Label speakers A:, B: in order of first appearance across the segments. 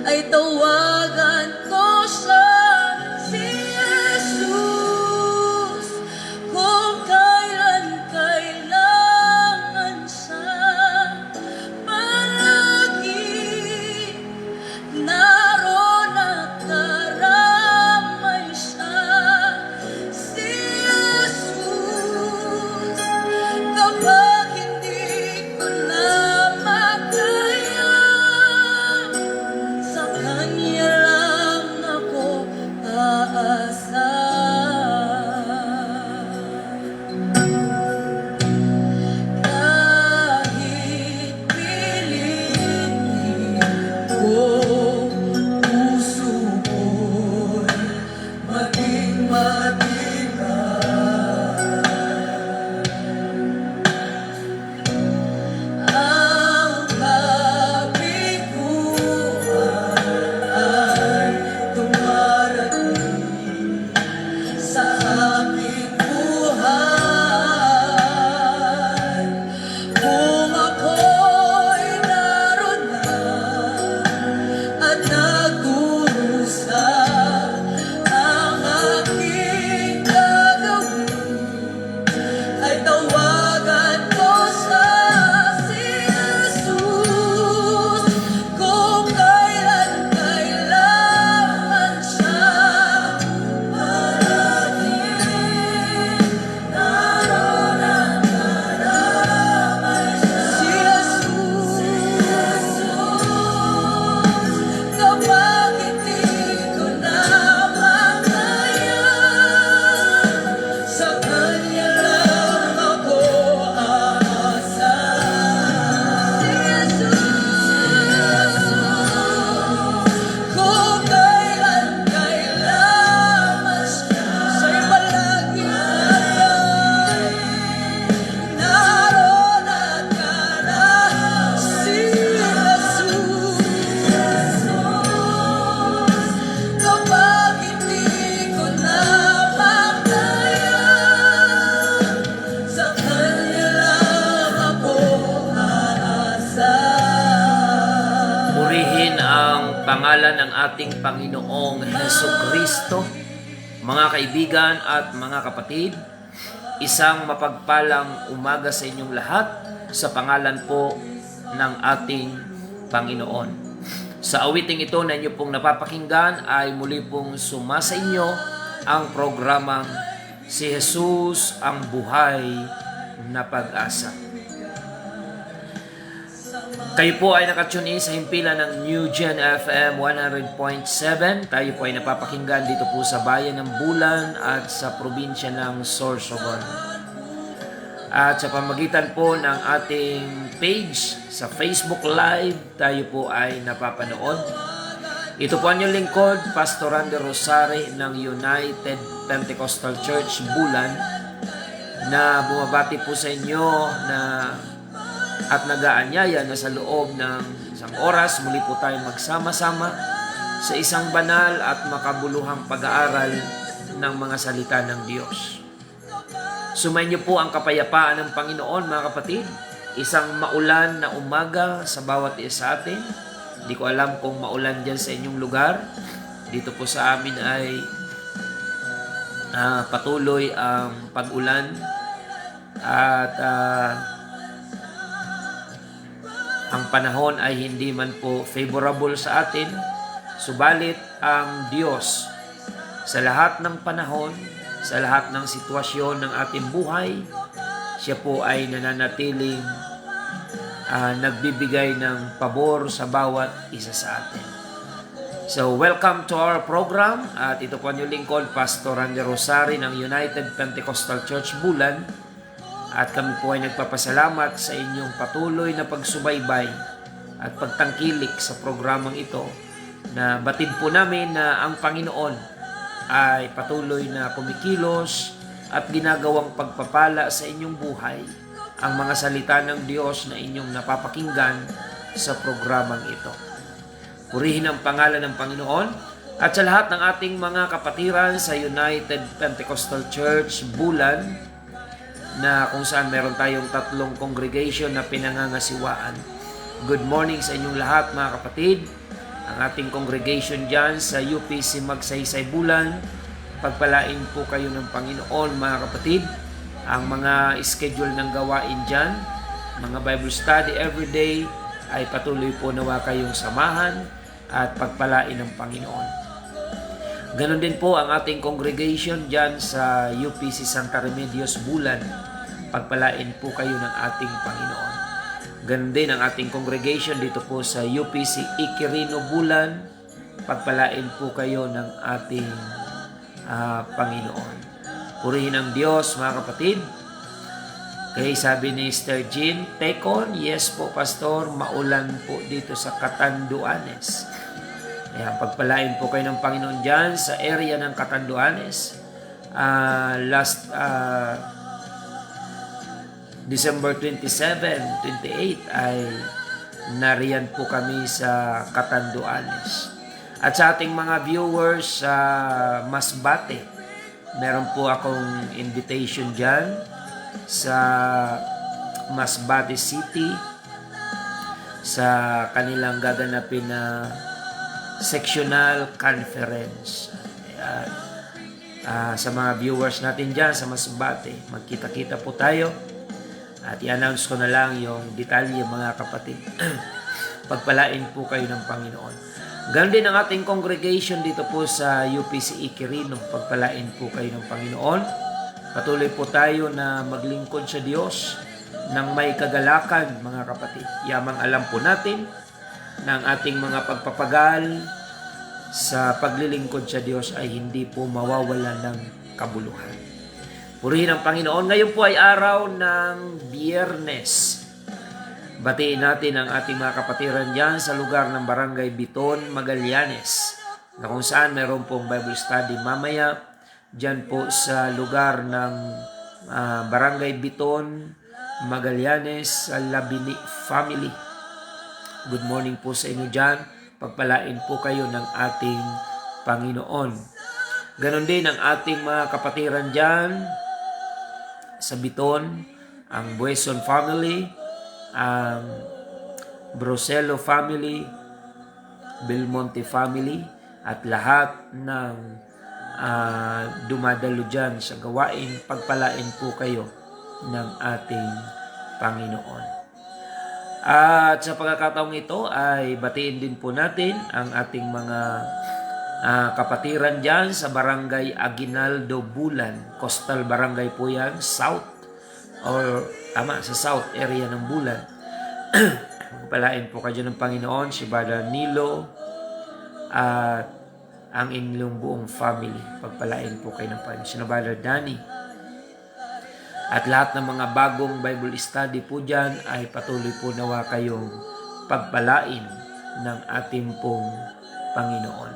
A: ay tawagan ko siya, si Jesus. Kung kailan kailangan siya, palagi naroon at karamay siya, si Jesus. Kapag hindi ko na makaya, sa Kanya lang ako aasa. Kahit pilitin ko, puso ko'y maging ang kabiguan ay dumarating sa aking buhay. Kung ako'y naroon na at nagdurusa, ang aking gagawin ay tawagan ko sa si Jesus. Kung kailan kailangan siya, palagi naroon at karamay siya, si Jesus. Kapag hindi ko na makaya, sa Kanya lang ako aasa. Si Jesus. Kung kailan kailangan siya, siya'y palagi naroon at karamay, si Jesus. Kapag hindi ko na makaya, sa Kanya lang ako aasa.
B: Purihin ang pangalan ng ating Panginoong Hesukristo. Mga kaibigan at mga kapatid, isang mapagpalang umaga sa inyong lahat sa pangalan po ng ating Panginoon. Sa awiting ito na inyo pong napapakinggan ay muli pong sumasa inyo ang programang Si Jesus ang Buhay na Pag-asa. Kayo po ay nakatune in sa himpilan ng New Gen FM 100.7. Tayo po ay napapakinggan dito po sa bayan ng Bulan at sa probinsya ng Sorsogon. At sa pamagitan po ng ating page sa Facebook Live, tayo po ay napapanood. Ito po ang inyong lingkod, Pastor Randy Rosari ng United Pentecostal Church Bulan, na bumabati po sa inyo na at nag-aanyaya na sa loob ng isang oras muli po tayong magsama-sama sa isang banal at makabuluhang pag-aaral ng mga salita ng Diyos. Sumayin niyo po ang kapayapaan ng Panginoon, mga kapatid. Isang maulan na umaga sa bawat isa sa atin. Hindi ko alam kung maulan dyan sa inyong lugar. Dito po sa amin ay patuloy ang pag-ulan at ang panahon ay hindi man po favorable sa atin, subalit ang Diyos sa lahat ng panahon, sa lahat ng sitwasyon ng ating buhay, siya po ay nananatiling nagbibigay ng pabor sa bawat isa sa atin. So, welcome to our program at ito po ang inyong lingkod, Pastor Randy Rosari ng United Pentecostal Church Bulan. At kami po ay nagpapasalamat sa inyong patuloy na pagsubaybay at pagtangkilik sa programang ito, na batid po namin na ang Panginoon ay patuloy na kumikilos at ginagawang pagpapala sa inyong buhay ang mga salita ng Diyos na inyong napapakinggan sa programang ito. Purihin ang pangalan ng Panginoon at sa lahat ng ating mga kapatiran sa United Pentecostal Church Bulan, na kung saan meron tayong 3 congregation na pinangangasiwaan. Good morning sa inyong lahat, mga kapatid. ang ating congregation dyan sa UPC Magsaysay Bulan. Pagpalain po kayo ng Panginoon mga kapatid. Ang mga schedule ng gawain dyan, mga Bible study everyday, ay patuloy po nawa kayong samahan at pagpalain ng Panginoon. Ganon din po ang ating congregation dyan sa UPC Santa Remedios Bulan. Pagpalain po kayo ng ating Panginoon. Ganon din ang ating congregation dito po sa UPC Iquirino Bulan. Pagpalain po kayo ng ating Panginoon. Purihin ang Diyos mga kapatid. Kaya sabi ni Sister Jean, Tekon, yes po Pastor, maulan po dito sa Catanduanes. Kaya pagpalain po kayo ng Panginoon dyan sa area ng Catanduanes. December 27, 28 ay nariyan po kami sa Catanduanes. At sa ating mga viewers sa Masbate, meron po akong invitation dyan sa Masbate City sa kanilang gaganapin na sectional conference. Ayan. Sa mga viewers natin dyan sa Masbate, magkita-kita po tayo at i-announce ko na lang yung detalye mga kapatid. Pagpalain po kayo ng Panginoon. Ganon din ang ating congregation dito po sa UPC Iquirino. Pagpalain po kayo ng Panginoon. Patuloy po tayo na maglingkod sa Diyos ng may kagalakan, mga kapatid. Yamang alam po natin na ang ating mga pagpapagal sa paglilingkod sa Diyos ay hindi po mawawala ng kabuluhan. Purihin ang Panginoon. Ngayon po ay araw ng Biyernes. Batiin natin ang ating mga kapatiran dyan sa lugar ng Barangay Biton, Magallanes, na kung saan meron pong Bible study mamaya. Dyan po sa lugar ng Barangay Biton, Magallanes, sa Labini Family. Good morning po sa inyo dyan. Pagpalain po kayo ng ating Panginoon. Ganon din ang ating mga kapatiran dyan sa Biton, ang Bueson Family, ang Broselo family, Belmonte family, at lahat ng dumadalo dyan sa gawain. Pagpalain po kayo ng ating Panginoon. At sa pagkakataong ito ay batiin din po natin ang ating mga kapatiran dyan sa Barangay Aguinaldo Bulan. Coastal Barangay po yan, South sa South area ng Bulan. Pagpalain po kayo ng Panginoon, si Brother Nilo at ang inyong buong family. Pagpalain po kayo ng Panginoon. Si Brother Danny. At lahat ng mga bagong Bible study po dyan ay patuloy po nawa kayong pagpalain ng ating pong Panginoon.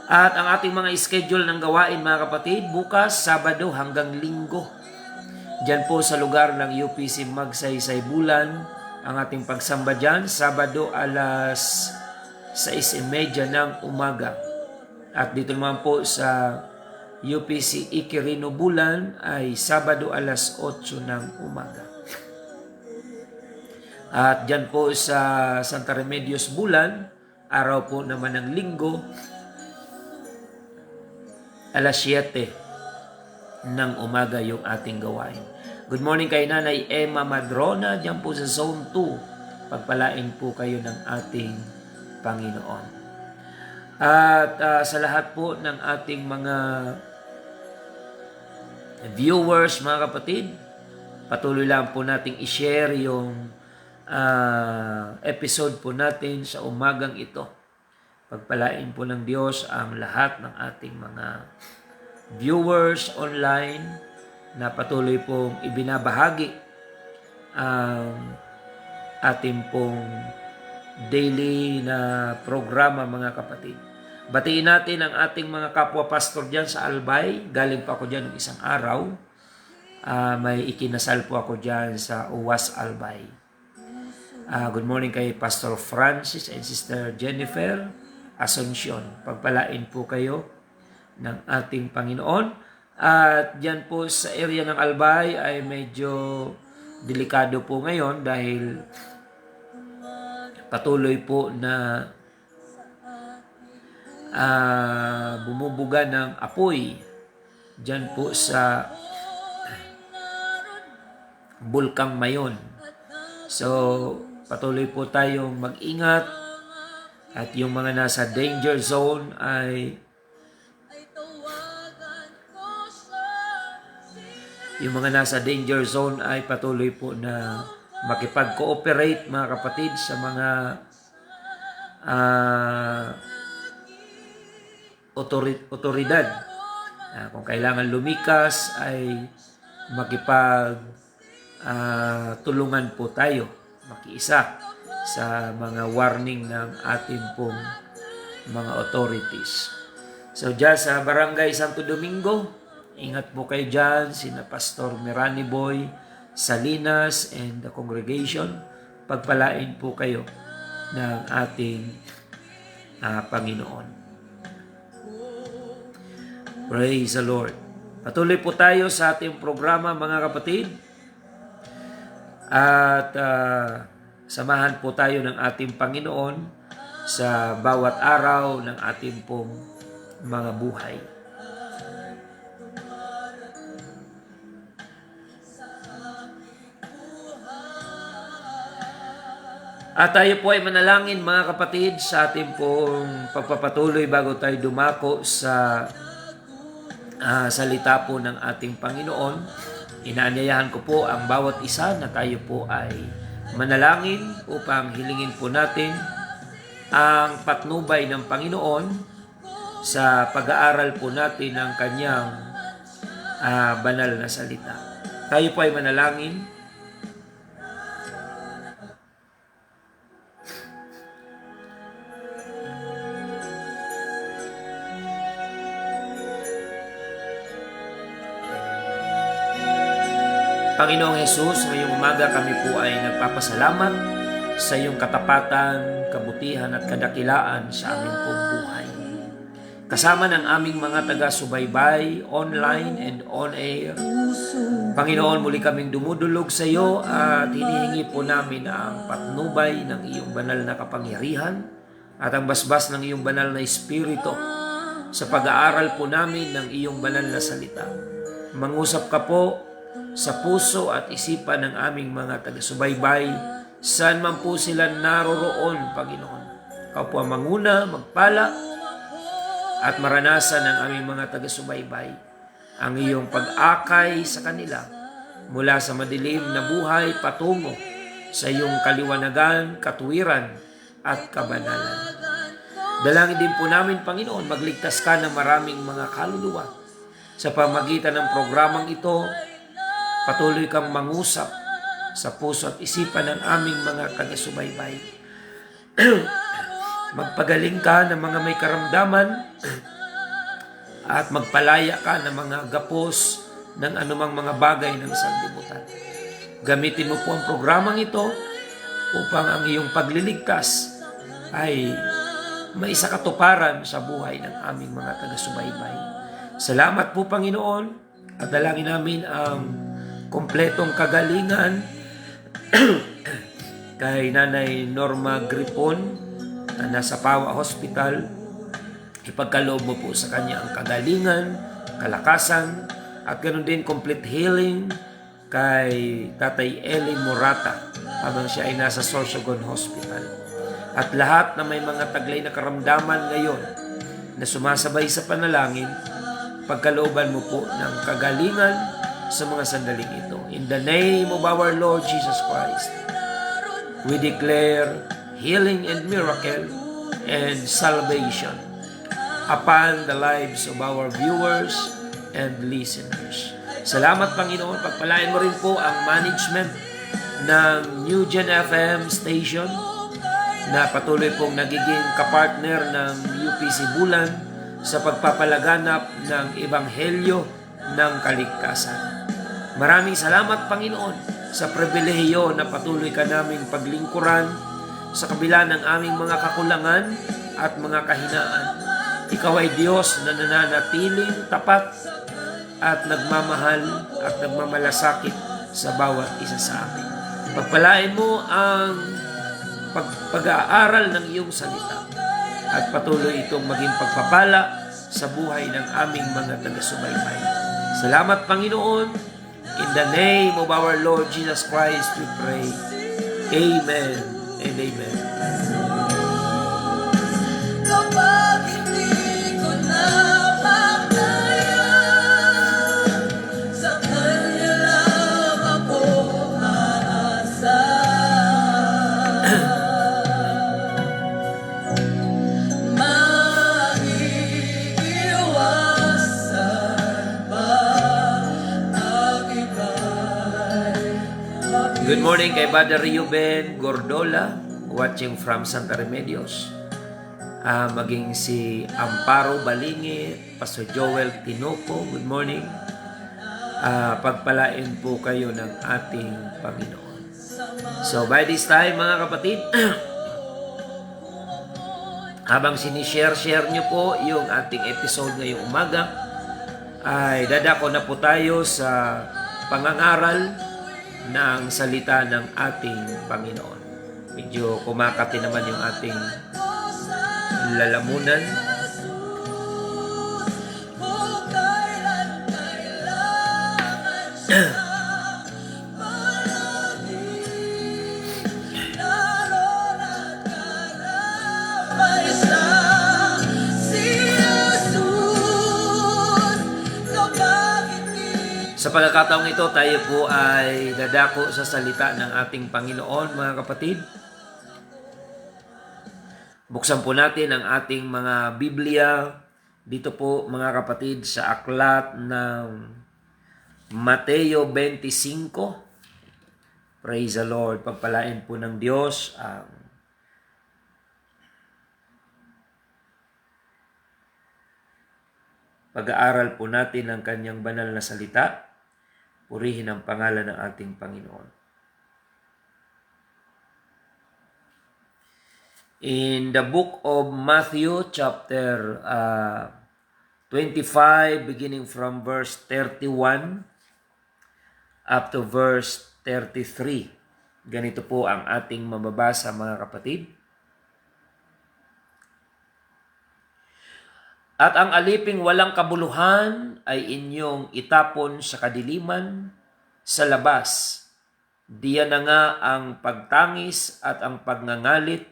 B: At ang ating mga schedule ng gawain mga kapatid, bukas, Sabado hanggang Linggo. Diyan po sa lugar ng UPC Magsaysay Bulan, ang ating pagsamba dyan, Sabado alas 6:30 ng umaga. At dito naman po sa UPC Iquirino Bulan ay Sabado alas 8 ng umaga. At dyan po sa Santa Remedios Bulan, araw po naman ng Linggo, alas 7 ng umaga yung ating gawain. Good morning kay Nanay Emma Madrona, dyan po sa Zone 2. Pagpalain po kayo ng ating Panginoon. At sa lahat po ng ating mga viewers, mga kapatid, patuloy lang po nating i-share yung episode po natin sa umagang ito. Pagpalain po ng Diyos ang lahat ng ating mga viewers online na patuloy pong ibinabahagi ang ating pong daily na programa, mga kapatid. Batiin natin ang ating mga kapwa pastor dyan sa Albay. Galing pa ako dyan ng isang araw. May ikinasal po ako dyan sa Uwas Albay. Good morning kay Pastor Francis and Sister Jennifer Asuncion. Pagpalain po kayo ng ating Panginoon. At dyan po sa area ng Albay ay medyo delikado po ngayon dahil patuloy po na bumubuga ng apoy dyan po sa Bulkang Mayon. So, patuloy po tayong mag-ingat at yung mga nasa danger zone ay patuloy po na makipag-cooperate mga kapatid sa mga otoridad. Kung kailangan lumikas ay tulungan po tayo, makiisa sa mga warning ng ating pong mga authorities. So dyan sa Barangay Santo Domingo, ingat po kayo dyan, sina Pastor Mirani Boy, Salinas, and the congregation. Pagpalain po kayo ng ating Panginoon. Praise the Lord. Patuloy po tayo sa ating programa mga kapatid. At samahan po tayo ng ating Panginoon sa bawat araw ng ating pong mga buhay. At tayo po ay manalangin mga kapatid sa ating pong pagpapatuloy bago tayo dumako sa salita po ng ating Panginoon. Inaanyayahan ko po ang bawat isa na tayo po ay manalangin upang hilingin po natin ang patnubay ng Panginoon sa pag-aaral po natin ng kanyang banal na salita. Tayo po ay manalangin. Panginoong Hesus, ngayong umaga kami po ay nagpapasalamat sa iyong katapatan, kabutihan at kadakilaan sa aming pong buhay. Kasama ng aming mga taga-subaybay, online and on-air. Panginoon, muli kaming dumudulog sa iyo at hinihingi po namin ang patnubay ng iyong banal na kapangyarihan at ang basbas ng iyong banal na espiritu sa pag-aaral po namin ng iyong banal na salita. Mangusap ka po sa puso at isipan ng aming mga taga-subaybay, saan man po sila naroroon, Panginoon. Ikaw po ang manguna, magpala, at maranasan ng aming mga taga-subaybay ang iyong pag-akay sa kanila mula sa madilim na buhay patungo sa iyong kaliwanagan, katuwiran, at kabanalan. Dalangin din po namin, Panginoon, magligtas ka ng maraming mga kaluluwa sa pamagitan ng programang ito. Patuloy kang mangusap sa puso at isipan ng aming mga taga-subaybay. Magpagaling ka ng mga may karamdaman at magpalaya ka ng mga gapos ng anumang mga bagay ng sanlibutan. Gamitin mo po ang programang ito upang ang iyong pagliligtas ay may sakatuparan sa buhay ng aming mga taga-subaybay. Salamat po, Panginoon, at dalangin namin ang kompletong kagalingan kay Nanay Norma Gripon na nasa Pawa Hospital. Ipagkaloob mo po sa kanya ang kagalingan, kalakasan, at ganoon din complete healing kay Tatay Eli Morata habang siya ay nasa Sorsogon Hospital. At lahat na may mga taglay na karamdaman ngayon na sumasabay sa panalangin, pagkalooban mo po ng kagalingan sa mga sandaling ito. In the name of our Lord Jesus Christ, we declare healing and miracle and salvation upon the lives of our viewers and listeners. Salamat, Panginoon. Pagpalain mo rin po ang management ng New Gen FM station na patuloy pong nagiging kapartner ng UPC Bulan sa pagpapalaganap ng Ebanghelyo ng Kaligtasan. Maraming salamat, Panginoon, sa pribilehiyo na patuloy ka naming paglingkuran sa kabila ng aming mga kakulangan at mga kahinaan. Ikaw ay Diyos na nananatiling tapat at nagmamahal at nagmamalasakit sa bawat isa sa amin. Pagpalain mo ang pag-aaral ng iyong salita at patuloy itong maging pagpapala sa buhay ng aming mga taga-subaybay. Salamat, Panginoon. In the name of our Lord Jesus Christ, we pray. Amen and amen.
A: Kapag hindi ko na makaya, sa Kanya lang ako aasa. Maiiwasan ba ang iba'y
B: Good morning kay Brother Reuben Gordola, watching from Santa Remedios. Maging si Amparo Balingi, Pastor Joel Tinoco, good morning. Pagpalain po kayo ng ating Panginoon. So by this time mga kapatid, habang sinishare-share nyo po yung ating episode ngayong umaga, ay dadako na po tayo sa pangangaral ng salita ng ating Panginoon. Medyo kumakati naman yung ating lalamunan.
A: kung kailan kailangan siya palagi, naroon at karamay siya. Si Jesus, kapag hindi
B: Sa pagkakataong ito, tayo po ay dadako sa salita ng ating Panginoon, mga kapatid. Buksan po natin ang ating mga Biblia dito po, mga kapatid, sa aklat ng Mateo 25. Praise the Lord. Pagpalain po ng Diyos ang pag-aaral po natin ng kanyang banal na salita. Purihin ang pangalan ng ating Panginoon. In the book of Matthew chapter 25, beginning from verse 31 up to verse 33. Ganito po ang ating mababasa, mga kapatid. At ang aliping walang kabuluhan ay inyong itapon sa kadiliman, sa labas. Diyan na nga ang pagtangis at ang pagngangalit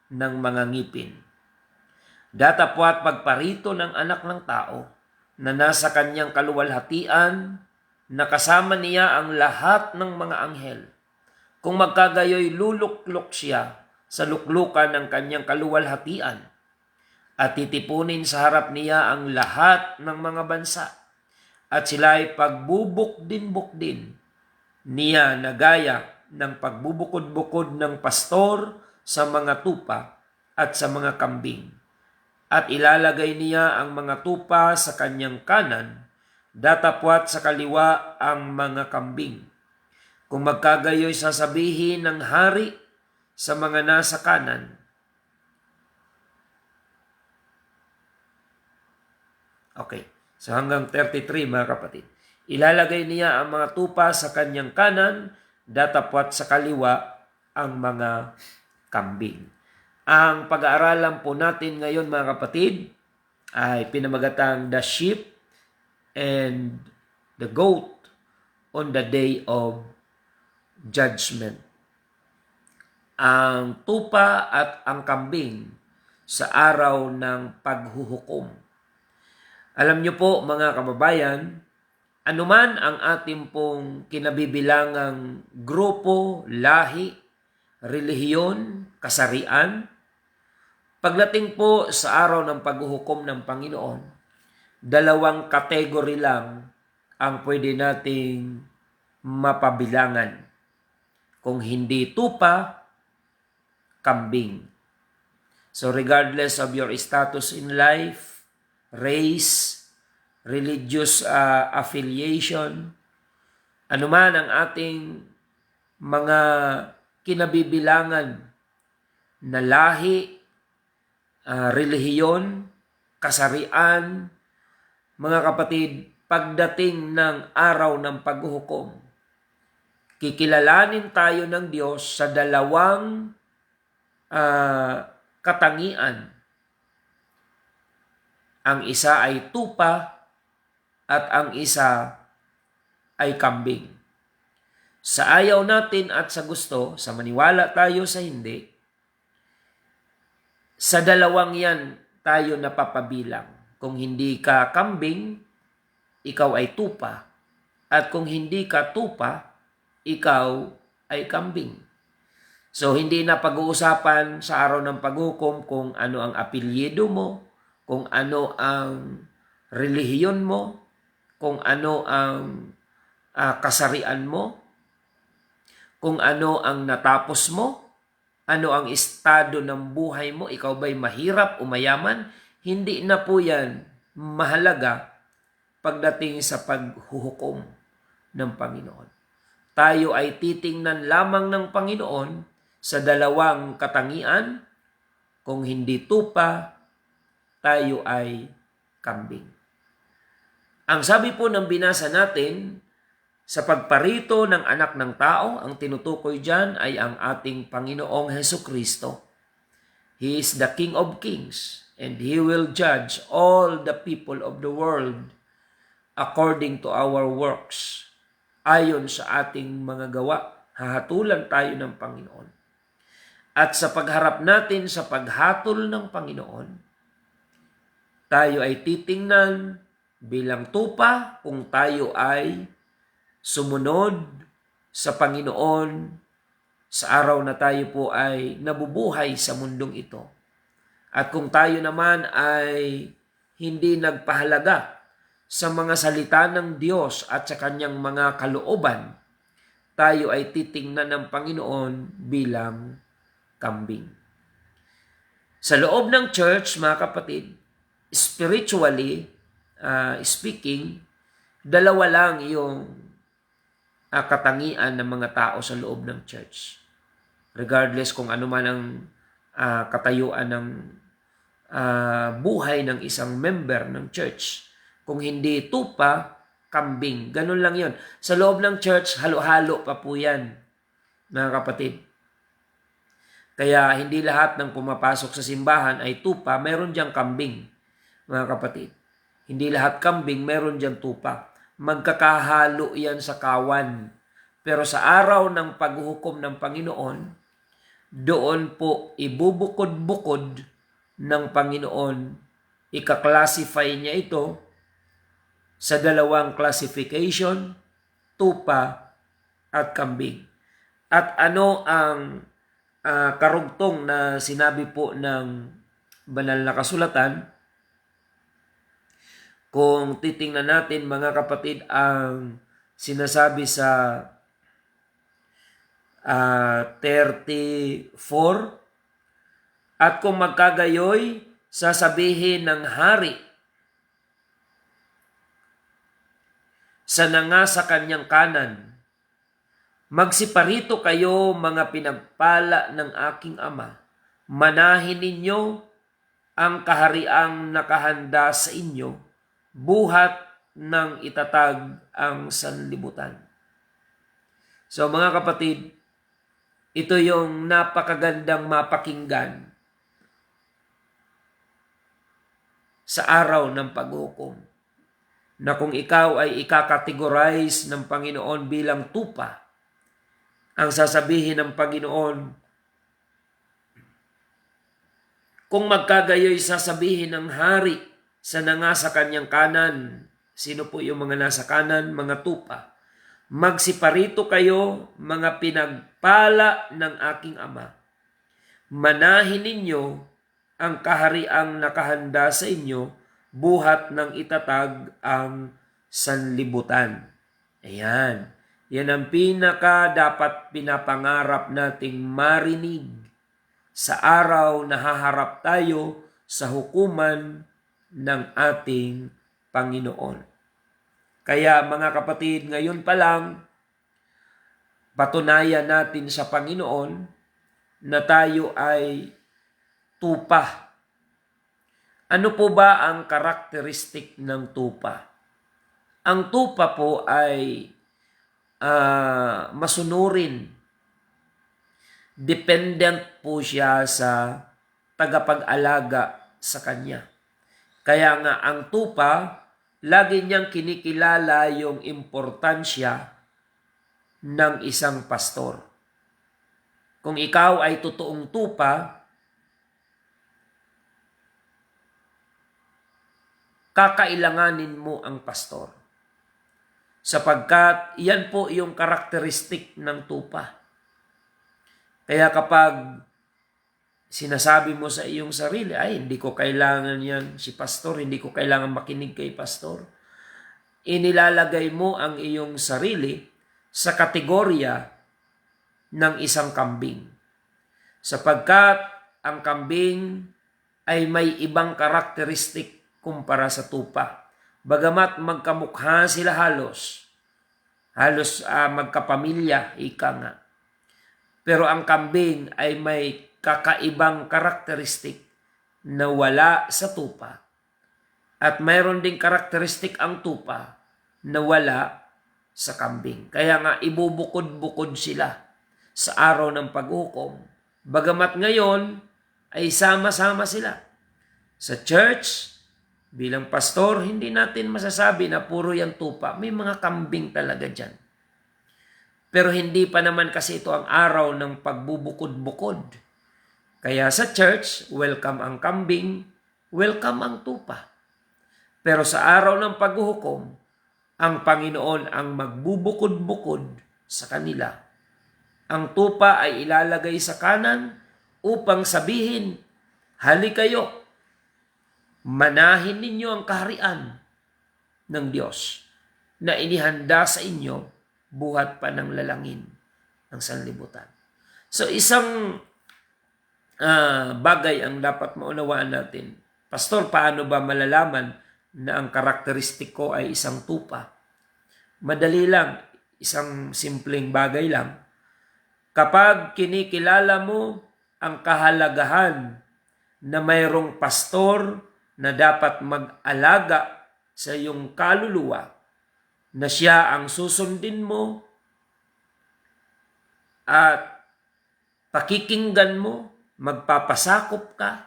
B: ng mga ngipin. Datapwat pagparito ng anak ng tao na nasa kanyang kaluwalhatian, nakasama niya ang lahat ng mga anghel. Kung magkagayoy luluklok siya sa luklukan ng kanyang kaluwalhatian, at titipunin sa harap niya ang lahat ng mga bansa, at sila ay pagbubukdin-bukdin niya na gaya ng pagbubukod-bukod ng pastor sa mga tupa at sa mga kambing. At ilalagay niya ang mga tupa sa kanyang kanan, datapwat sa kaliwa ang mga kambing. Kung magkagayoy sasabihin ng hari sa mga nasa kanan, okay, so hanggang 33 mga kapatid. Ilalagay niya ang mga tupa sa kanyang kanan, datapwat sa kaliwa ang mga kambing. Ang pag-aaralan po natin ngayon, mga kapatid, ay pinamagatang the sheep and the goat on the day of judgment. Ang tupa at ang kambing sa araw ng paghuhukom. Alam niyo po, mga kababayan, anuman ang ating pong kinabibilangang grupo, lahi, relihiyon, kasarian, pagdating po sa araw ng paghuhukom ng Panginoon, dalawang kategory lang ang pwede nating mapabilangan. Kung hindi tupa, kambing. So regardless of your status in life, race, religious affiliation, anuman ang ating mga kinabibilangan na lahi, relihiyon, kasarian, mga kapatid, pagdating ng araw ng paghuhukom, kikilalanin tayo ng Diyos sa dalawang katangian Ang isa ay tupa at ang isa ay kambing. Sa ayaw natin at sa gusto, sa maniwala tayo sa hindi, sa dalawang yan tayo napapabilang. Kung hindi ka kambing, ikaw ay tupa. At kung hindi ka tupa, ikaw ay kambing. So, hindi na pag-uusapan sa araw ng paghukom kung ano ang apelyido mo, kung ano ang relihiyon mo, kung ano ang kasarian mo, kung ano ang natapos mo, ano ang estado ng buhay mo, ikaw ba'y mahirap o mayaman, hindi na po yan mahalaga pagdating sa paghuhukom ng Panginoon. Tayo ay titingnan lamang ng Panginoon sa dalawang katangian, kung hindi tupa, tayo ay kambing. Ang sabi po ng binasa natin, sa pagparito ng anak ng tao, ang tinutukoy dyan ay ang ating Panginoong Hesukristo. He is the King of Kings and He will judge all the people of the world according to our works. Ayon sa ating mga gawa, hahatulan tayo ng Panginoon. At sa pagharap natin sa paghatol ng Panginoon, tayo ay titingnan bilang tupa kung tayo ay sumunod sa Panginoon sa araw na tayo po ay nabubuhay sa mundong ito. At kung tayo naman ay hindi nagpahalaga sa mga salita ng Diyos at sa kanyang mga kalooban, tayo ay titingnan ng Panginoon bilang kambing. Sa loob ng church, mga kapatid, spiritually speaking, dalawa lang yung katangian ng mga tao sa loob ng church. Regardless kung ano man ang katayuan ng buhay ng isang member ng church. Kung hindi tupa, kambing. Ganun lang yon. Sa loob ng church, halo-halo pa po yan, mga kapatid. Kaya hindi lahat ng pumapasok sa simbahan ay tupa, meron diyang kambing, mga kapatid. Hindi lahat kambing, meron diyang tupa. Magkakahalo yan sa kawan. Pero sa araw ng paghuhukom ng Panginoon, doon po ibubukod-bukod ng Panginoon, ika-classify niya ito sa dalawang classification, tupa at kambing. At ano ang karugtong na sinabi po ng banal na kasulatan? Kung titingnan natin, mga kapatid, ang sinasabi sa 34, at kung magkagayoy, sasabihin ng hari sa nanga sa kanyang kanan, magsiparito kayo, mga pinagpala ng aking Ama, manahin ninyo ang kahariang nakahanda sa inyo, buhat ng itatag ang sanlibutan. So mga kapatid, ito yung napakagandang mapakinggan sa araw ng paghukom. Na kung ikaw ay ikakategorize ng Panginoon bilang tupa, ang sasabihin ng Panginoon, kung magkagayoy sasabihin ng hari sa nanga sa kanyang kanan. Sino po yung mga nasa kanan? Mga tupa. Magsiparito kayo, mga pinagpala ng aking Ama. Manahin ninyo ang kahariang nakahanda sa inyo, buhat ng itatag ang sanlibutan. Ayan. Yan ang pinaka dapat pinapangarap nating marinig sa araw na haharap tayo sa hukuman ng ating Panginoon. Kaya mga kapatid, ngayon pa lang, patunayan natin sa Panginoon na tayo ay tupa. Ano po ba ang karakteristik ng tupa? Ang tupa po ay masunurin. Dependent po siya sa tagapag-alaga sa kanya. Kaya nga ang tupa, lagi niyang kinikilala yung importansya ng isang pastor. Kung ikaw ay totoong tupa, kakailanganin mo ang pastor. Sapagkat yan po yung karakteristik ng tupa. Kaya kapag sinasabi mo sa iyong sarili, ay hindi ko kailangan yan si pastor, hindi ko kailangan makinig kay pastor, inilalagay mo ang iyong sarili sa kategorya ng isang kambing. Sapagkat ang kambing ay may ibang karakteristik kumpara sa tupa. Bagamat magkamukha sila halos magkapamilya, ika nga. Pero ang kambing ay may kakaibang karakteristik na wala sa tupa. At mayroon ding karakteristik ang tupa na wala sa kambing. Kaya nga ibubukod-bukod sila sa araw ng paghukom. Bagamat ngayon ay sama-sama sila. Sa church, bilang pastor, hindi natin masasabi na puro yan tupa. May mga kambing talaga dyan. Pero hindi pa naman kasi ito ang araw ng pagbubukod-bukod. Kaya sa church, welcome ang kambing, welcome ang tupa. Pero sa araw ng paghuhukom, ang Panginoon ang magbubukod-bukod sa kanila. Ang tupa ay ilalagay sa kanan upang sabihin, hali kayo, manahin ninyo ang kaharian ng Diyos na inihanda sa inyo buhat pa ng lalangin ng sanlibutan. So isang bagay ang dapat maunawaan natin. Pastor, paano ba malalaman na ang karakteristik ko ay isang tupa? Madali lang, isang simpleng bagay lang. Kapag kinikilala mo ang kahalagahan na mayroong pastor na dapat mag-alaga sa iyong kaluluwa, na siya ang susundin mo at pakikinggan mo, magpapasakop ka,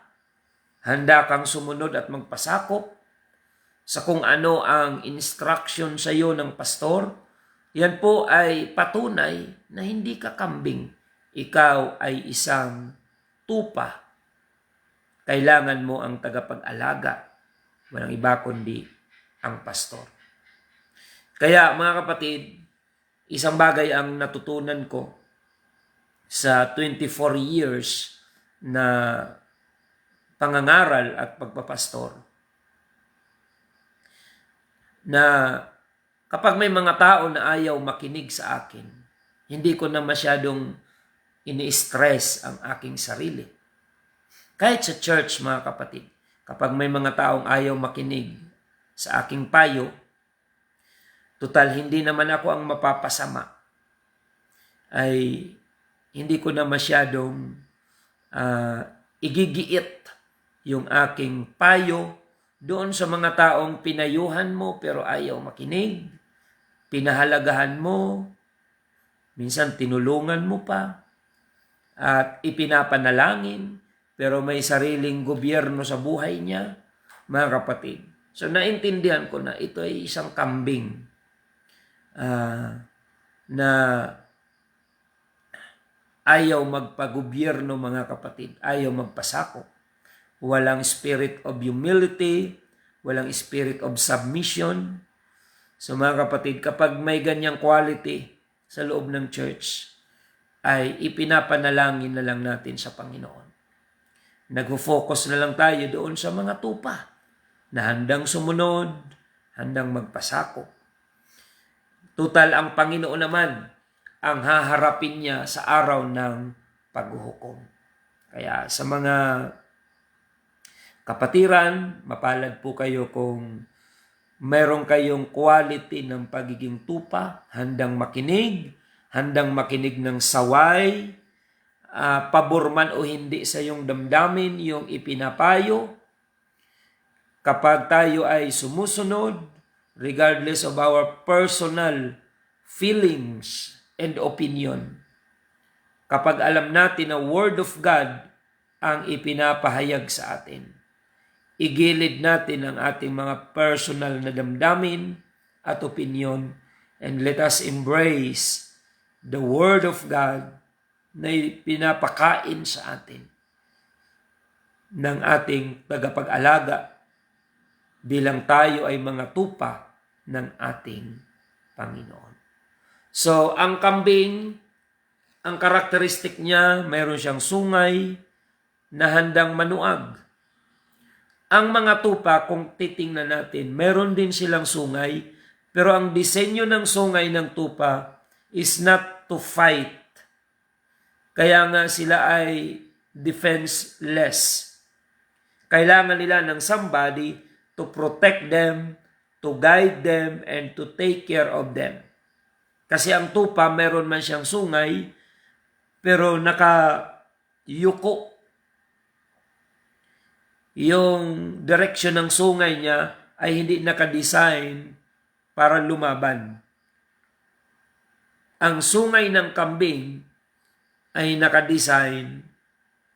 B: handa kang sumunod at magpasakop sa kung ano ang instruction sa iyo ng pastor, yan po ay patunay na hindi ka kambing. Ikaw ay isang tupa. Kailangan mo ang tagapag-alaga. Walang iba kundi ang pastor. Kaya mga kapatid, isang bagay ang natutunan ko sa 24 years na pangangaral at pagpapastor, na kapag may mga tao na ayaw makinig sa akin, hindi ko na masyadong ini-stress ang aking sarili. Kahit sa church, mga kapatid, kapag may mga taong ayaw makinig sa aking payo, total hindi naman ako ang mapapasama, ay hindi ko na masyadong igigiit yung aking payo doon sa mga taong pinayuhan mo pero ayaw makinig, pinahalagahan mo, minsan tinulungan mo pa, at ipinapanalangin, pero may sariling gobyerno sa buhay niya, mga kapatid. So naintindihan ko na ito ay isang kambing na ayaw magpagobyerno, mga kapatid, ayaw magpasakop. Walang spirit of humility, walang spirit of submission. So mga kapatid, kapag may ganyang quality sa loob ng church, ay ipinapanalangin na lang natin sa Panginoon. Nag-focus na lang tayo doon sa mga tupa na handang sumunod, handang magpasakop. Tutal ang Panginoon naman ang haharapin niya sa araw ng paghuhukom. Kaya sa mga kapatiran, mapalad po kayo kung mayroon kayong quality ng pagiging tupa, handang makinig ng saway, pabor man o hindi sa iyong damdamin, yung ipinapayo. Kapag tayo ay sumusunod, regardless of our personal feelings and opinion, kapag alam natin na Word of God ang ipinapahayag sa atin, igilid natin ang ating mga personal na damdamin at opinion, and let us embrace the Word of God na pinapakain sa atin ng ating tagapag-alaga bilang tayo ay mga tupa ng ating Panginoon. So, ang kambing, ang karakteristik niya, mayroon siyang sungay na handang manuag. Ang mga tupa, kung titingnan natin, mayroon din silang sungay, pero ang disenyo ng sungay ng tupa is not to fight. Kaya nga sila ay defenseless. Kailangan nila ng somebody to protect them, to guide them, and to take care of them. Kasi ang tupa, meron man siyang sungay, pero nakayuko. Yung direksyon ng sungay niya ay hindi nakadesign para lumaban. Ang sungay ng kambing ay nakadesign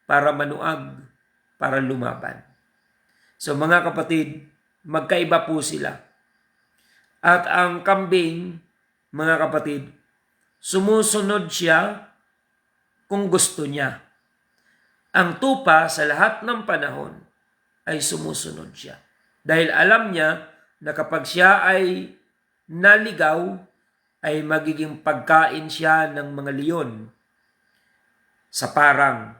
B: para manuag, para lumaban. So mga kapatid, magkaiba po sila. At ang kambing, mga kapatid, sumusunod siya kung gusto niya. Ang tupa sa lahat ng panahon ay sumusunod siya. Dahil alam niya na kapag siya ay naligaw, ay magiging pagkain siya ng mga leon sa parang.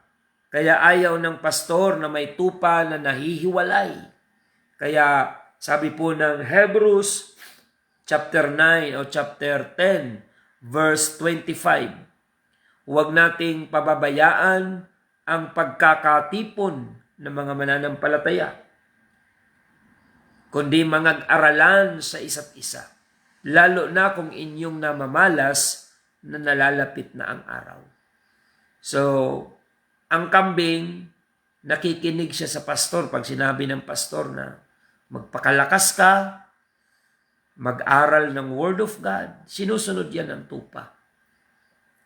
B: Kaya ayaw ng pastor na may tupa na nahihiwalay. Kaya sabi po ng Hebrews chapter 9 o chapter 10 verse 25, huwag nating pababayaan ang pagkakatipon ng mga mananampalataya, kundi mangag-aralan sa isa't isa, lalo na kung inyong namamalas na nalalapit na ang araw. So, ang kambing, nakikinig siya sa pastor pag sinabi ng pastor na magpakalakas ka, mag-aral ng Word of God, sinusunod yan ang tupa.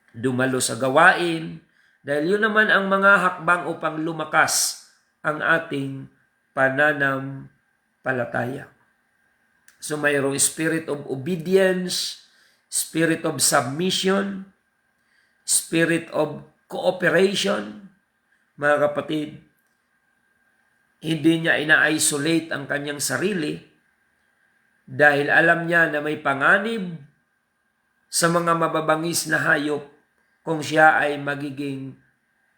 B: Dumalo sa gawain, dahil yun naman ang mga hakbang upang lumakas ang ating pananampalataya. So mayroong spirit of obedience, spirit of submission, spirit of cooperation. Mga kapatid, hindi niya ina-isolate ang kanyang sarili dahil alam niya na may panganib sa mga mababangis na hayop kung siya ay magiging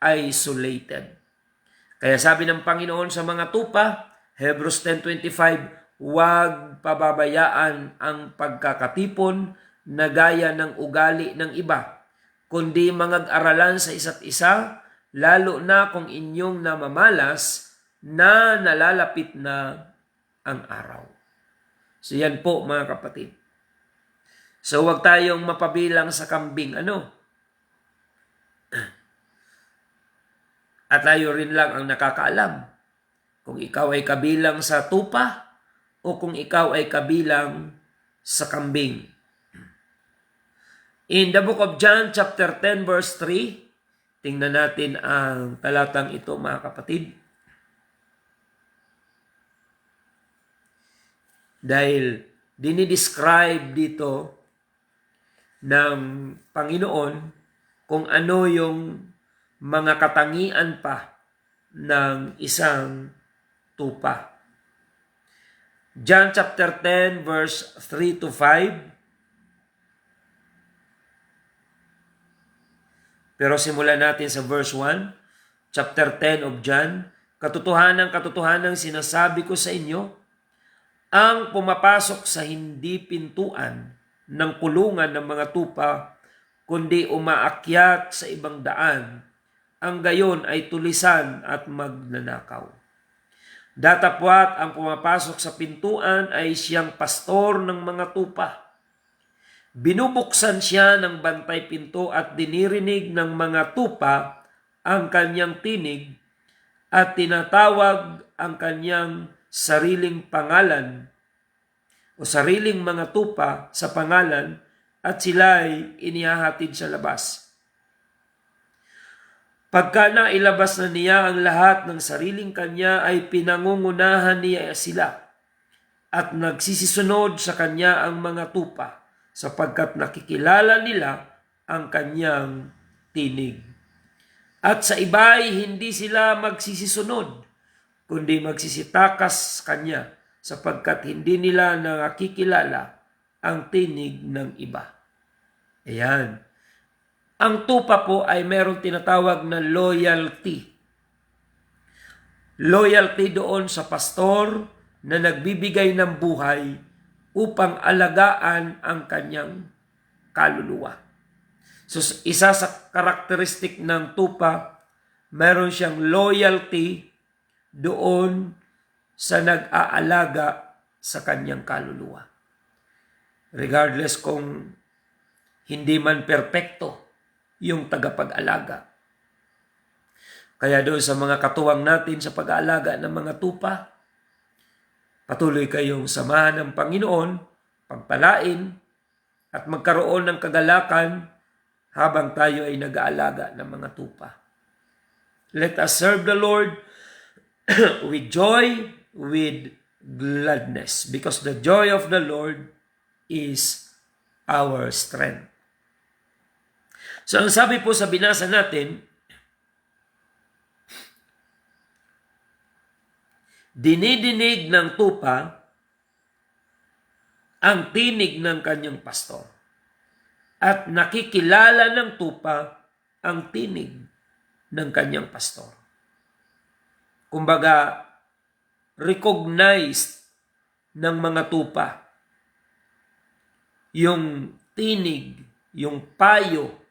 B: isolated. Kaya sabi ng Panginoon sa mga tupa, Hebrews 10:25, huwag pababayaan ang pagkakatipon na gaya ng ugali ng iba, kundi mangag-aralan sa isa't isa, lalo na kung inyong namamalas na nalalapit na ang araw. So yan po mga kapatid. So huwag tayong mapabilang sa kambing. At tayo rin lang ang nakakaalam kung ikaw ay kabilang sa tupa o kung ikaw ay kabilang sa kambing. In the book of John chapter 10 verse 3, tingnan natin ang talatang ito mga kapatid. Dahil dinidescribe dito ng Panginoon kung ano yung mga katangian pa ng isang tupa. John chapter 10 verse 3 to 5. Pero simulan natin sa verse 1, chapter 10 of John. Katotohanan sinasabi ko sa inyo, ang pumapasok sa hindi pintuan ng kulungan ng mga tupa, kundi umaakyat sa ibang daan, ang gayon ay tulisan at magnanakaw. Datapwat ang pumapasok sa pintuan ay siyang pastor ng mga tupa. Binubuksan siya ng bantay pinto at dinirinig ng mga tupa ang kanyang tinig at tinatawag ang kanyang sariling pangalan o sariling mga tupa sa pangalan at sila'y inihahatid sa labas. Pagka nailabas na niya ang lahat ng sariling kanya, ay pinangungunahan niya sila at nagsisisunod sa kanya ang mga tupa, sapagkat nakikilala nila ang kanyang tinig. At sa iba'y hindi sila magsisisunod, kundi magsisitakas sa kanya, sapagkat hindi nila nakikilala ang tinig ng iba. Ayan. Ang tupa po ay merong tinatawag na loyalty. Loyalty doon sa pastor na nagbibigay ng buhay upang alagaan ang kanyang kaluluwa. So isa sa karakteristik ng tupa, meron siyang loyalty doon sa nag-aalaga sa kanyang kaluluwa. Regardless kung hindi man perpekto yung tagapag-alaga. Kaya doon sa mga katuwang natin sa pag-aalaga ng mga tupa, patuloy kayong samahan ng Panginoon, pagpalain, at magkaroon ng kagalakan habang tayo ay nag-aalaga ng mga tupa. Let us serve the Lord with joy, with gladness, because the joy of the Lord is our strength. So ang sabi po sa binasa natin, dinidinig ng tupa ang tinig ng kanyang pastor at nakikilala ng tupa ang tinig ng kanyang pastor. Kumbaga, recognized ng mga tupa yung tinig, yung payo,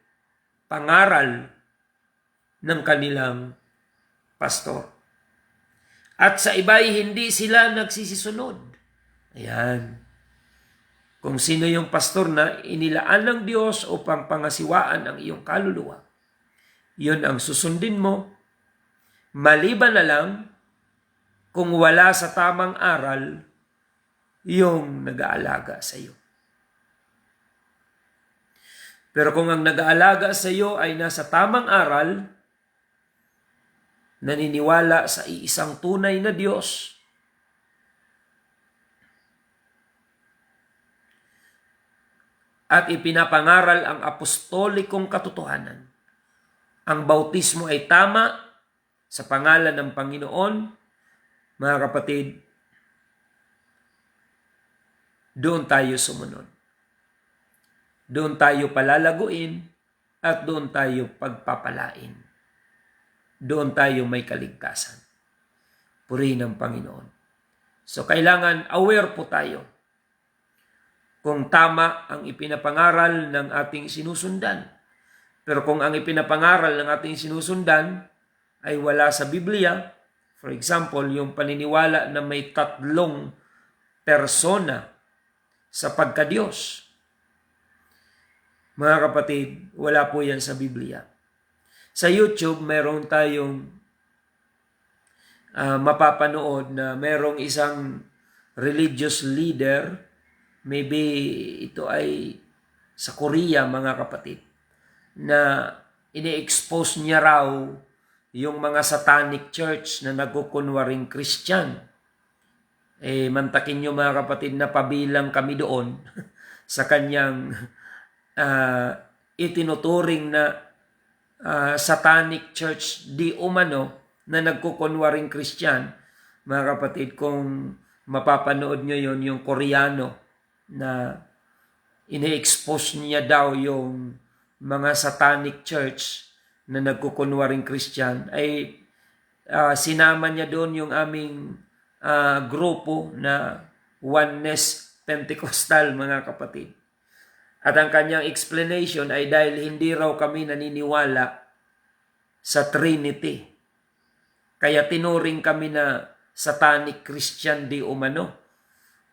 B: pangaral ng kanilang pastor. At sa iba'y hindi sila nagsisisunod. Ayan. Kung sino yung pastor na inilaan ng Diyos upang pangasiwaan ang iyong kaluluwa, yun ang susundin mo, maliban na lang kung wala sa tamang aral yung nag-aalaga sa iyo. Pero kung ang nag-aalaga sa iyo ay nasa tamang aral, naniniwala sa iisang tunay na Diyos, at ipinapangaral ang apostolikong katotohanan, ang bautismo ay tama sa pangalan ng Panginoon, mga kapatid, doon tayo sumunod. Doon tayo palalaguin at doon tayo pagpapalain. Doon tayo may kaligtasan. Purihin ng Panginoon. So kailangan aware po tayo kung tama ang ipinapangaral ng ating sinusundan. Pero kung ang ipinapangaral ng ating sinusundan ay wala sa Biblia, for example, yung paniniwala na may tatlong persona sa pagka-Diyos, mga kapatid, wala po yan sa Biblia. Sa YouTube, meron tayong mapapanood na merong isang religious leader, maybe ito ay sa Korea, mga kapatid, na ini-expose niya raw yung mga satanic church na nagkukunwaring Christian. Mantakin nyo, mga kapatid, na pabilang kami doon sa kanyang itinuturing na satanic church di umano na nagkukunwaring Christian. Mga kapatid, kung mapapanood nyo yon, yung Koreano na ini-expose niya daw yung mga satanic church na nagkukunwaring Christian, ay sinama niya doon yung aming grupo na Oneness Pentecostal, mga kapatid. At ang kanyang explanation ay dahil hindi raw kami naniniwala sa Trinity. Kaya tinuring kami na satanic Christian di umano.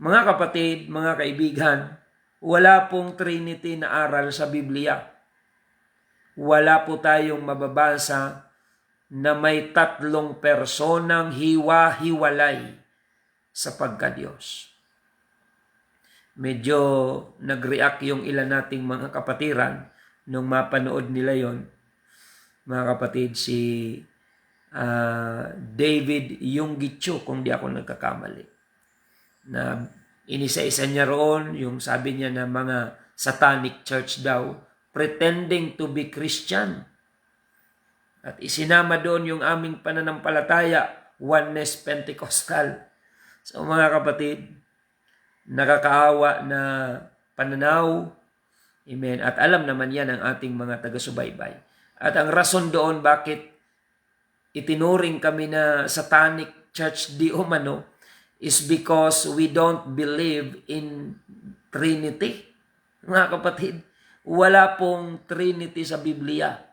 B: Mga kapatid, mga kaibigan, wala pong Trinity na aral sa Biblia. Wala po tayong mababasa na may tatlong personang hiwa-hiwalay sa pagka-Diyos. Medyo nag-react yung ilan nating mga kapatiran nung mapanood nila yon. mga kapatid, si David Yonggicho, kung di ako nagkakamali, na inisa-isa niya roon yung sabi niya na mga satanic church daw pretending to be Christian, at isinama doon yung aming pananampalataya, Oneness Pentecostal. So mga kapatid, nakakaawa na pananaw. Amen. At alam naman yan ng ating mga taga-subaybay. At ang rason doon bakit itinuring kami na satanic church di umano is because we don't believe in Trinity. Mga kapatid, wala pong Trinity sa Biblia.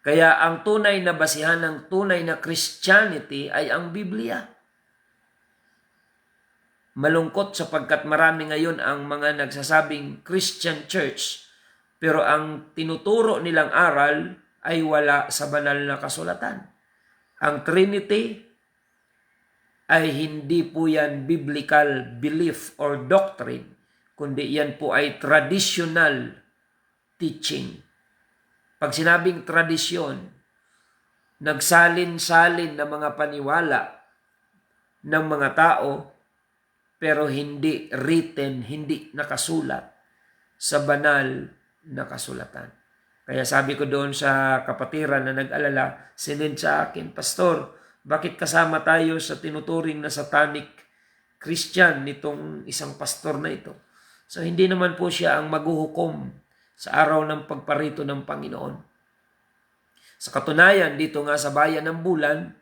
B: Kaya ang tunay na basihan ng tunay na Christianity ay ang Biblia. Malungkot sapagkat marami ngayon ang mga nagsasabing Christian church, pero ang tinuturo nilang aral ay wala sa banal na kasulatan. Ang Trinity ay hindi po yan biblical belief or doctrine, kundi yan po ay traditional teaching. Pag sinabing tradisyon, nagsalin-salin na mga paniwala ng mga tao, pero hindi written, hindi nakasulat sa banal na kasulatan. Kaya sabi ko doon sa kapatiran na nag-alala, sinend sa akin, Pastor, bakit kasama tayo sa tinuturing na satanic Christian nitong isang pastor na ito? So hindi naman po siya ang maghuhukom sa araw ng pagparito ng Panginoon. Sa katunayan, dito nga sa Bayan ng Bulan,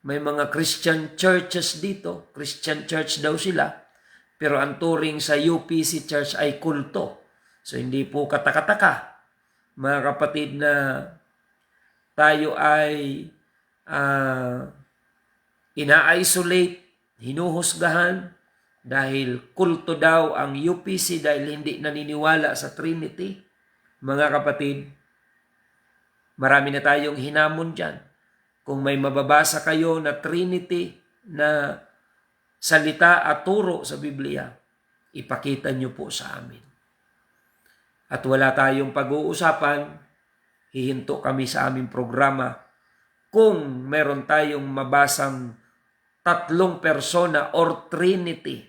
B: may mga Christian churches dito. Christian church daw sila. Pero ang turing sa UPC Church ay kulto. So hindi po katakataka, mga kapatid, na tayo ay ina-isolate, hinuhusgahan, dahil kulto daw ang UPC dahil hindi naniniwala sa Trinity. Mga kapatid, marami na tayong hinamon dyan. Kung may mababasa kayo na Trinity na salita at turo sa Biblia, ipakita nyo po sa amin. At wala tayong pag-uusapan, hihinto kami sa aming programa kung meron tayong mabasang 3 persona or Trinity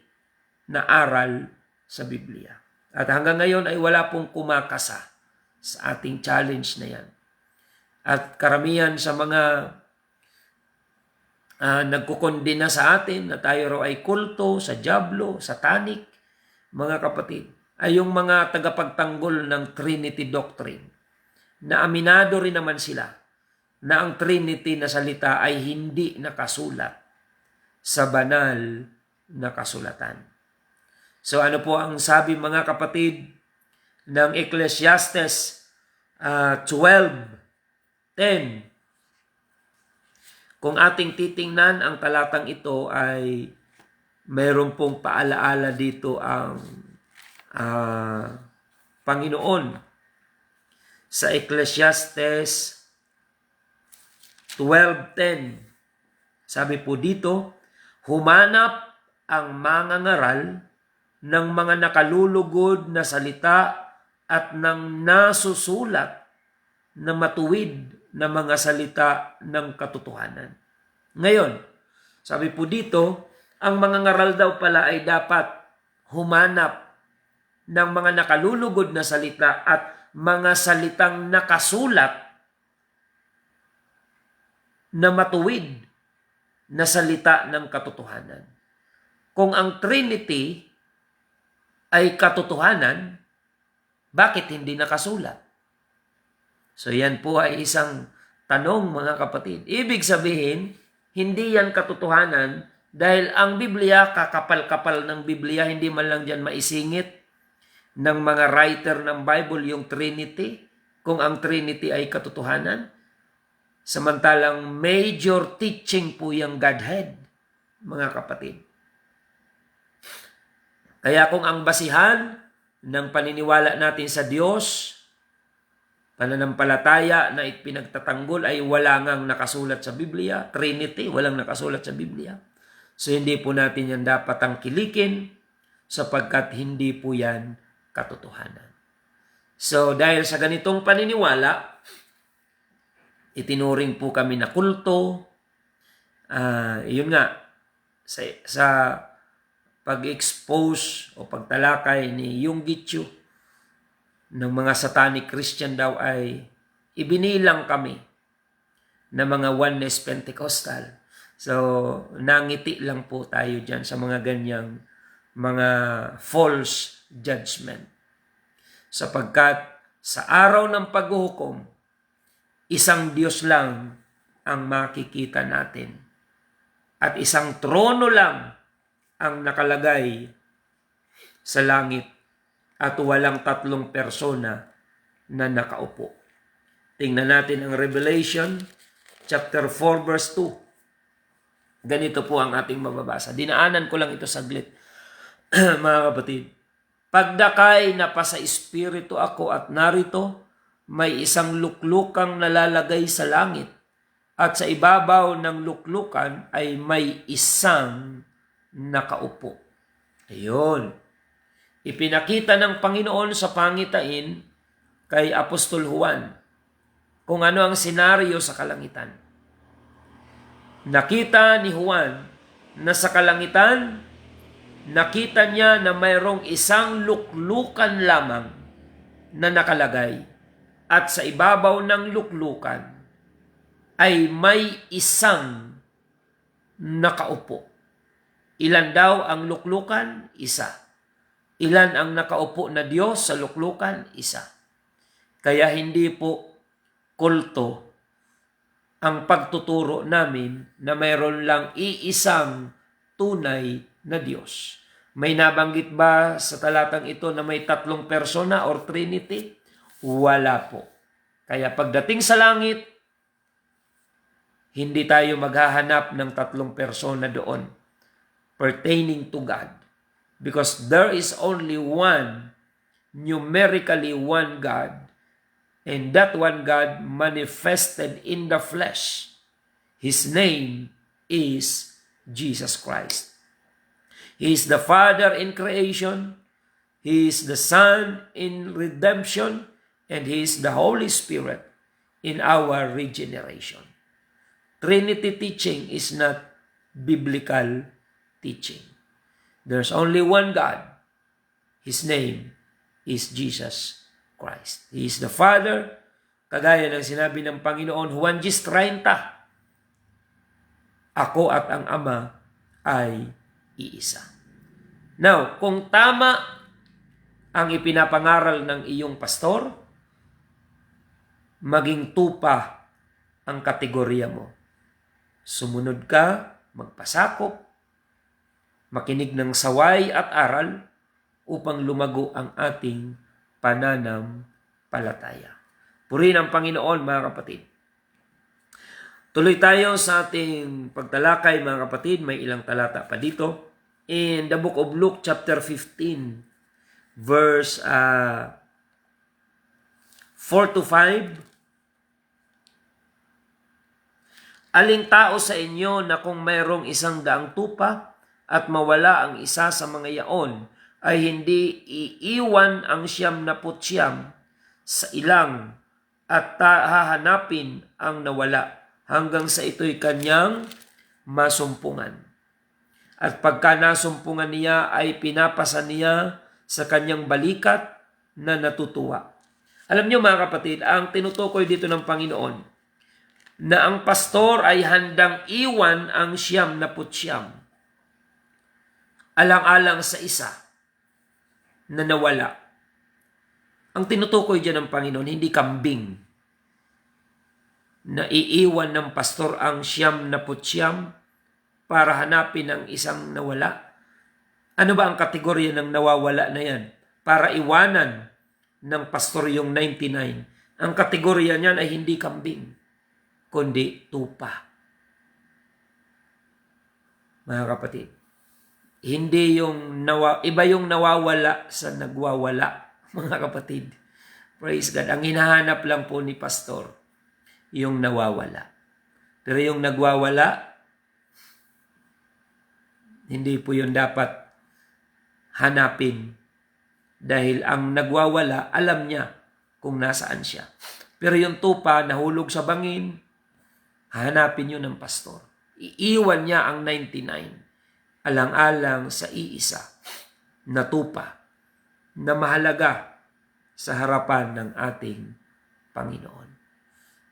B: na aral sa Biblia. At hanggang ngayon ay wala pong kumakasa sa ating challenge na yan. At karamihan sa mga nagkukondena sa atin na tayo raw ay kulto, sa diablo, satanic, mga kapatid, ay yung mga tagapagtanggol ng Trinity Doctrine, na aminado rin naman sila na ang Trinity na salita ay hindi nakasulat sa banal na kasulatan. So ano po ang sabi, mga kapatid, ng Ecclesiastes 12:10? Kung ating titingnan ang talatang ito ay mayroon pong paalaala dito ang Panginoon. Sa Ecclesiastes 12:10, sabi po dito, humanap ang mangangaral ng mga nakalulugod na salita at ng nasusulat na matuwid na mga salita ng katotohanan. Ngayon, sabi po dito, ang mangangaral daw pala ay dapat humanap ng mga nakalulugod na salita at mga salitang nakasulat na matuwid na salita ng katotohanan. Kung ang Trinity ay katotohanan, bakit hindi nakasulat? So yan po ay isang tanong, mga kapatid. Ibig sabihin, hindi yan katotohanan dahil ang Biblia, kakapal-kapal ng Biblia, hindi man lang dyan maisingit ng mga writer ng Bible yung Trinity, kung ang Trinity ay katotohanan. Samantalang major teaching po yung Godhead, mga kapatid. Kaya kung ang basihan ng paniniwala natin sa Diyos, pananampalataya na ipinagtatanggol ay wala ngang nakasulat sa Biblia, Trinity, walang nakasulat sa Biblia. So hindi po natin yan dapat tangkilikin sapagkat hindi po yan katotohanan. So dahil sa ganitong paniniwala, itinuring po kami na kulto. Yun nga, sa pag-expose o pagtalakay ni Yung Gitchu ng mga satanic Christian daw ay ibinilang kami na mga Oneness Pentecostal. So, nangiti lang po tayo dyan sa mga ganyang mga false judgment. Sapagkat sa araw ng paghuhukom, isang Diyos lang ang makikita natin. At isang trono lang ang nakalagay sa langit at walang tatlong persona na nakaupo. Tingnan natin ang Revelation chapter 4 verse 2. Ganito po ang ating mababasa. Dinaanan ko lang ito saglit, mga kapatid. Pagdakay na pa sa espiritu ako at narito, may isang luklukang nalalagay sa langit at sa ibabaw ng luklukan ay may isang nakaupo. Ayun. Ipinakita ng Panginoon sa pangitain kay Apostol Juan kung ano ang senaryo sa kalangitan. Nakita ni Juan na sa kalangitan, nakita niya na mayroong isang luklukan lamang na nakalagay at sa ibabaw ng luklukan ay may isang nakaupo. Ilan daw ang luklukan? Isa. Ilan ang nakaupo na Diyos sa luklukan? Isa. Kaya hindi po kulto ang pagtuturo namin na mayroon lang iisang tunay na Diyos. May nabanggit ba sa talatang ito na may tatlong persona or Trinity? Wala po. Kaya pagdating sa langit, hindi tayo maghahanap ng tatlong persona doon pertaining to God. Because there is only one, numerically one God, and that one God manifested in the flesh. His name is Jesus Christ. He is the Father in creation, He is the Son in redemption, and He is the Holy Spirit in our regeneration. Trinity teaching is not biblical teaching. There's only one God. His name is Jesus Christ. He is the Father, kagaya ng sinabi ng Panginoon, Juan 10:30, ako at ang Ama ay iisa. Now, kung tama ang ipinapangaral ng iyong pastor, maging tupa ang kategorya mo. Sumunod ka, magpasakop, makinig ng saway at aral upang lumago ang ating pananampalataya. Purihin ang Panginoon, mga kapatid. Tuloy tayo sa ating pagtalakay, mga kapatid. May ilang talata pa dito. In the book of Luke, chapter 15, verse 4 to 5. Aling tao sa inyo na kung mayroong 100 tupa at mawala ang isa sa mga yaon, ay hindi iiwan ang 99 sa ilang at hahanapin ang nawala hanggang sa ito'y kanyang masumpungan. At pagka nasumpungan niya ay pinapasa niya sa kanyang balikat na natutuwa. Alam niyo, mga kapatid, ang tinutukoy dito ng Panginoon na ang pastor ay handang iwan ang 99 alang-alang sa isa na nawala. Ang tinutukoy dyan ng Panginoon, hindi kambing na iiwan ng pastor ang 99 para hanapin ang isang nawala. Ano ba ang kategorya ng nawawala na yan? Para iwanan ng pastor yung 99. Ang kategorya niyan ay hindi kambing, kundi tupa. Mga kapatid, hindi yung iba yung nawawala sa nagwawala, mga kapatid. Praise God. Ang hinahanap lang po ni pastor, yung nawawala. Pero yung nagwawala, hindi po yun dapat hanapin. Dahil ang nagwawala, alam niya kung nasaan siya. Pero yung tupa, nahulog sa bangin, hanapin yun ng pastor. Iiwan niya ang 99, alang-alang sa iisa na tupa na mahalaga sa harapan ng ating Panginoon.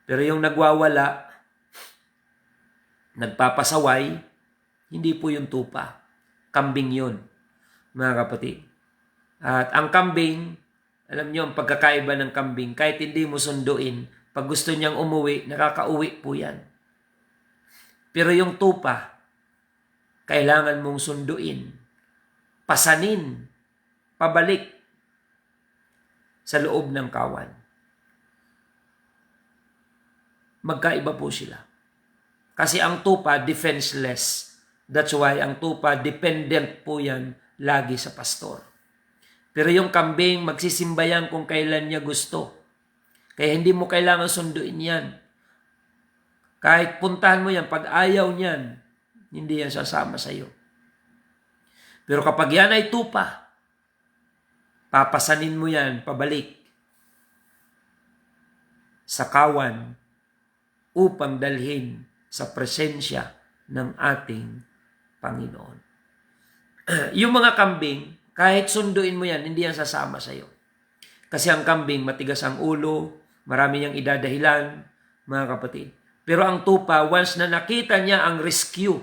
B: Pero yung nagwawala, nagpapasaway, hindi po yung tupa. Kambing yun, mga kapatid. At ang kambing, alam niyo ang pagkakaiba ng kambing, kahit hindi mo sunduin, pag gusto niyang umuwi, nakakauwi po yan. Pero yung tupa, kailangan mong sunduin, pasanin, pabalik sa loob ng kawan. Magkaiba po sila. Kasi ang tupa, defenseless. That's why ang tupa, dependent po yan lagi sa pastor. Pero yung kambing, magsisimba yan kung kailan niya gusto. Kaya hindi mo kailangan sunduin yan. Kahit puntahan mo yan, pag ayaw niyan, hindi yan sasama sa iyo. Pero kapag yan ay tupa, papasanin mo yan pabalik sa kawan upang dalhin sa presensya ng ating Panginoon. Yung mga kambing, kahit sunduin mo yan, hindi yan sasama sa iyo. Kasi ang kambing, matigas ang ulo, marami niyang idadahilan, mga kapatid. Pero ang tupa, once na nakita niya ang rescue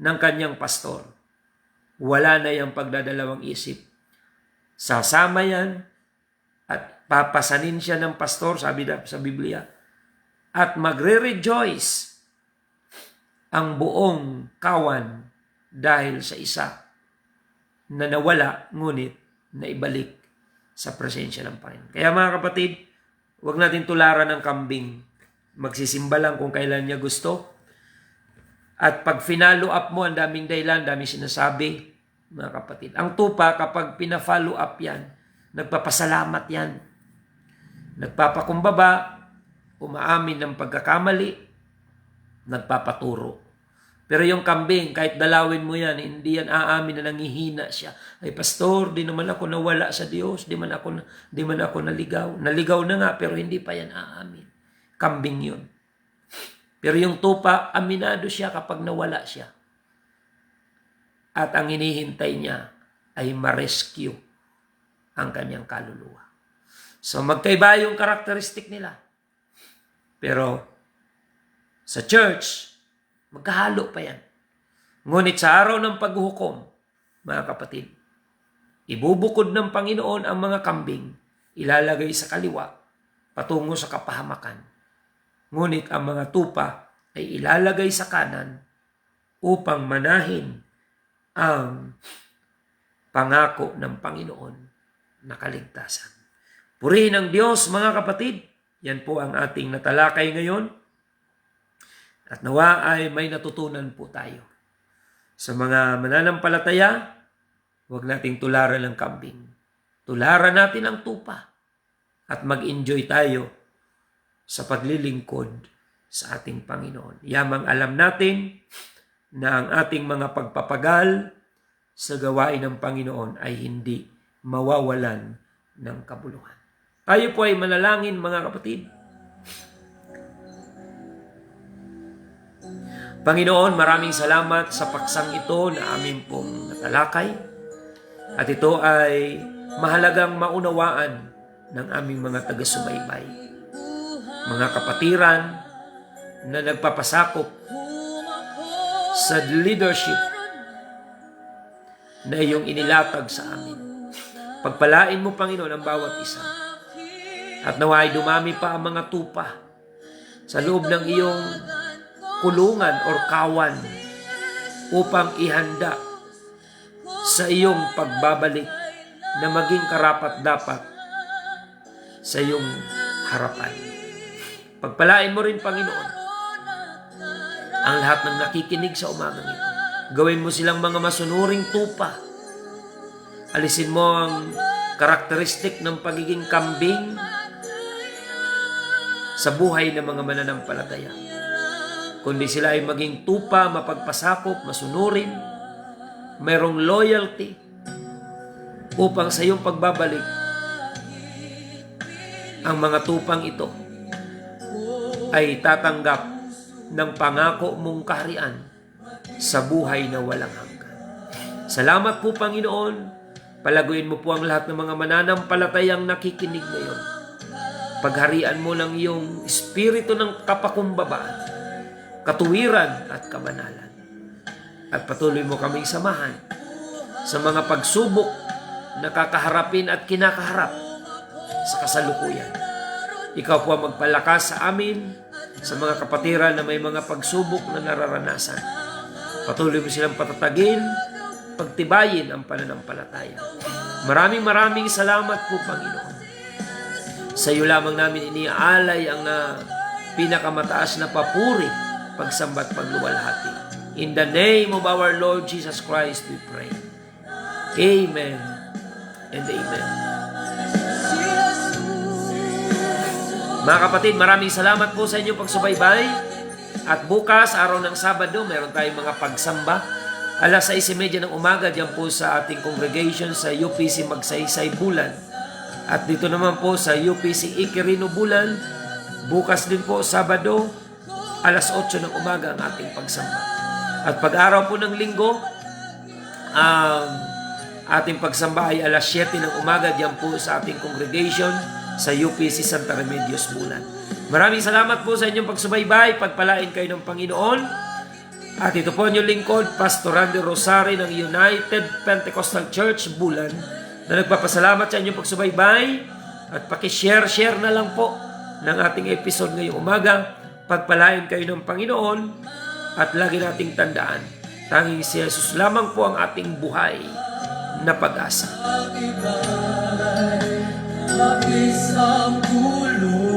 B: ng kanyang pastor, wala na yung pagdadalawang isip. Sasama yan at papasanin siya ng pastor, sabi sa Biblia, at magre-rejoice ang buong kawan dahil sa isa na nawala, ngunit naibalik sa presensya ng Panginoon. Kaya mga kapatid, huwag natin tularan ng kambing. Magsisimba lang kung kailan niya gusto. At pag finalo up mo, ang daming dahilan, daming sinasabi, mga kapatid. Ang tupa, kapag pina-follow up yan, nagpapasalamat yan. Nagpapakumbaba, umaamin ng pagkakamali, nagpapaturo. Pero yung kambing, kahit dalawin mo yan, hindi yan aamin na nangihina siya. Ay, pastor, di naman ako nawala sa Diyos, di man ako naligaw. Naligaw na nga, pero hindi pa yan aamin. Kambing yun. Pero yung tupa, aminado siya kapag nawala siya. At ang hinihintay niya ay ma-rescue ang kanyang kaluluwa. So magkaiba yung karakteristik nila. Pero sa church, magkahalo pa yan. Ngunit sa araw ng paghuhukom, mga kapatid, ibubukod ng Panginoon ang mga kambing, ilalagay sa kaliwa, patungo sa kapahamakan. Ngunit ang mga tupa ay ilalagay sa kanan upang manahin ang pangako ng Panginoon na kaligtasan. Purihin ang Diyos, mga kapatid. Yan po ang ating natalakay ngayon. At nawa ay may natutunan po tayo. Sa mga mananampalataya, huwag nating tularan ng kambing. Tularan natin ang tupa at mag-enjoy tayo sa paglilingkod sa ating Panginoon. Yamang alam natin na ang ating mga pagpapagal sa gawain ng Panginoon ay hindi mawawalan ng kabuluhan. Tayo po ay manalangin, mga kapatid. Panginoon, maraming salamat sa paksang ito na aming pong natalakay. At ito ay mahalagang maunawaan ng aming mga taga-subaybay. Mga kapatiran na nagpapasakop sa leadership na iyong inilatag sa amin. Pagpalain mo, Panginoon, ang bawat isa. At naway dumami pa ang mga tupa sa loob ng iyong kulungan or kawan upang ihanda sa iyong pagbabalik na maging karapat-dapat sa iyong harapan. Pagpalain mo rin, Panginoon, ang lahat ng nakikinig sa umagang ito. Gawin mo silang mga masunuring tupa. Alisin mo ang karakteristik ng pagiging kambing sa buhay ng mga mananampalataya. Kundi sila ay maging tupa, mapagpasakop, masunurin, mayroong loyalty upang sa iyong pagbabalik ang mga tupang ito ay tatanggap ng pangako mong kaharian sa buhay na walang hanggan. Salamat po, Panginoon. Palaguin mo po ang lahat ng mga mananampalatayang nakikinig ngayon. Pagharian mo ng iyong espiritu ng kapakumbabaan, katuwiran at kabanalan. At patuloy mo kaming samahan sa mga pagsubok na kakaharapin at kinakaharap sa kasalukuyan. Ikaw po ang magpalakas sa amin, sa mga kapatiran na may mga pagsubok na nararanasan. Patuloy mo silang patatagin, pagtibayin ang pananampalataya. Maraming salamat po, Panginoon. Sa iyo lamang namin iniaalay ang pinakamataas na papuri, pagsamba at pagluwalhati. In the name of our Lord Jesus Christ we pray. Amen and amen. Mga kapatid, maraming salamat po sa inyong pagsubaybay. At bukas, araw ng Sabado, meron tayong mga pagsamba. Alas 6:30 ng umaga, diyan po sa ating congregation sa UPC Magsaysay Bulan. At dito naman po sa UPC Ikirino Bulan, bukas din po, Sabado, alas 8 ng umaga ang ating pagsamba. At pag-araw po ng Linggo, ang ating pagsamba ay alas 7 ng umaga, diyan po sa ating congregation sa UPC Santa Remedios Bulan. Maraming salamat po sa inyong pagsubaybay. Pagpalain kayo ng Panginoon. At ito po ang inyong lingkod, Pastor Randy Rosari ng United Pentecostal Church Bulan, na nagpapasalamat sa inyong pagsubaybay. At pakishare na lang po ng ating episode ngayong umaga. Pagpalain kayo ng Panginoon. At lagi nating tandaan, tanging si Jesus lamang po ang ating buhay na pag-asa.
A: Isang tulong